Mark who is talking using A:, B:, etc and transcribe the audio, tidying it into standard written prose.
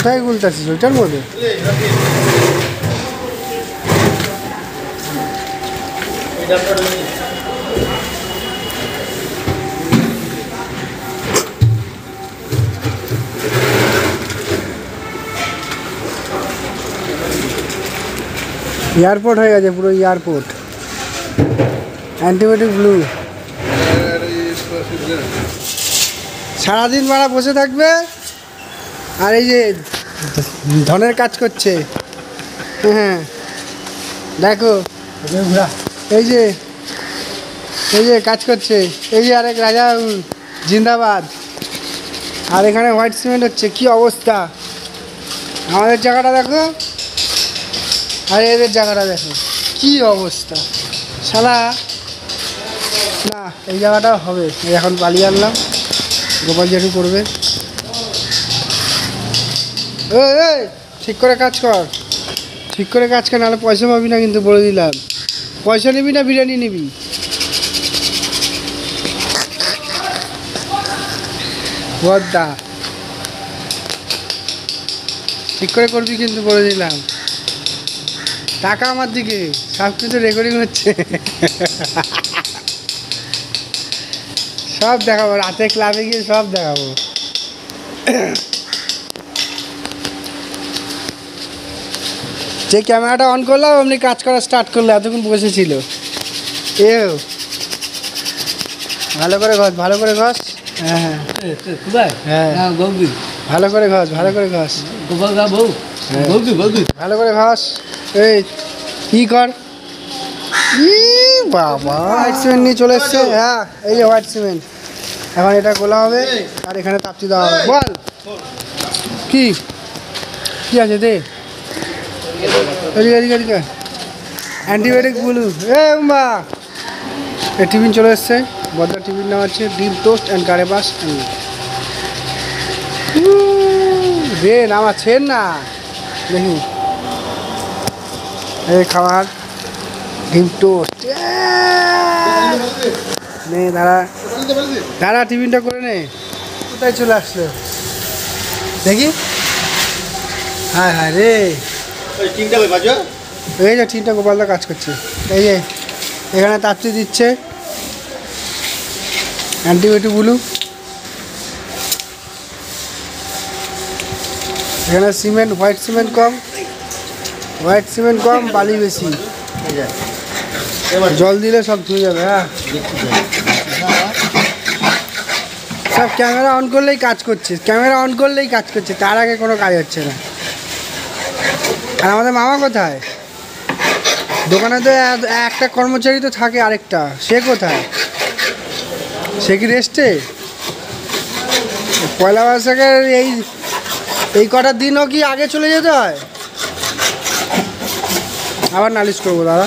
A: কোথায় গুলতাছিস ওইটার মধ্যে? এয়ারপোর্ট হয়ে গেছে পুরো এয়ারপোর্ট। অ্যান্টিবায়োটিক ব্লু সারাদিন মারা বসে থাকবে আর এই যে ধনের কাজ করছে। হ্যাঁ দেখো এই যে কাজ করছে, এই যে আরেক রাজা জিন্দাবাদ। আর এখানে হোয়াইট সিমেন্ট হচ্ছে, কি অবস্থা আমাদের জায়গাটা দেখো আর এদের জায়গাটা দেখো কি অবস্থা। শালা না এই জায়গাটা হবে, এখন পালিয়ে আনলাম, গোপাল জেঠু করবে। এই ঠিক করে কাজ কর, ঠিক করে কাজ কর, নাহলে পয়সা পাবি না কিন্তু বলে দিলাম। পয়সা নিবি না বিরিয়ানি নিবি? বদ্দা ঠিক করে করবি কিন্তু বলে দিলাম। টাকা আমার দিকে, সব কিছু রেকর্ডিং হচ্ছে। সব দেখাবো রাতে ক্লাবে গিয়ে, সব দেখাবো। যে ক্যামেরাটা অন করলাম আপনি কাজ করা স্টার্ট করলো, এতক্ষণ বসেছিল। এও ভালো করে ঘষ, ভালো করে ঘষ। হ্যাঁ হ্যাঁ হ্যাঁ ভালো করে ঘষ, ভালো করে ঘষ, ভালো করে ঘষ। এই কি কর, বাবা হোয়াইট সিমেন্ট নিয়ে চলে এসছে। হ্যাঁ এই যে হোয়াইট সিমেন্ট, এখন এটা গোলা হবে আর এখানে তাপতি দেওয়া হবে। বল কি কি আছে দে, এদিকে অ্যান্টিবায়োটিক ব্লু। এ উম্বা এই টিফিন চলে এসছে, বদ্দার টিফিন নাম আছে ডিম টোস্ট অ্যান্ড কারে বাস। রে নামাচ্ছেন না দেখি এই খাবার ডিম টোস্ট। নে দাঁড়া দাঁড়া, টিফিনটা করে নে। কোথায় চলে আসলো দেখি? হ্যাঁ হ্যাঁ রে, এই যে তিনটা গোপালদা কাজ করছে। এই যে এখানে তাপতি দিচ্ছে অ্যান্টিবায়োটিক ব্লু, এখানে সিমেন্ট হোয়াইট সিমেন্ট কম, হোয়াইট সিমেন্ট কম বালি বেশি, জল দিলে সব ধুয়ে যাবে। হ্যাঁ সব ক্যামেরা অন করলেই কাজ করছে, ক্যামেরা অন করলেই কাজ করছে, তার আগে কোনো কাজ হচ্ছে না। আর আমাদের মামা কোথায়? দোকানে তো একটা কর্মচারী তো থাকে, আরেকটা সে কোথায়? সে কি রেস্টে? পয়লা বৈশাখের এই কটার দিনও কি আগে চলে যেতে হয়? আবার নালিশ করবো দাদা।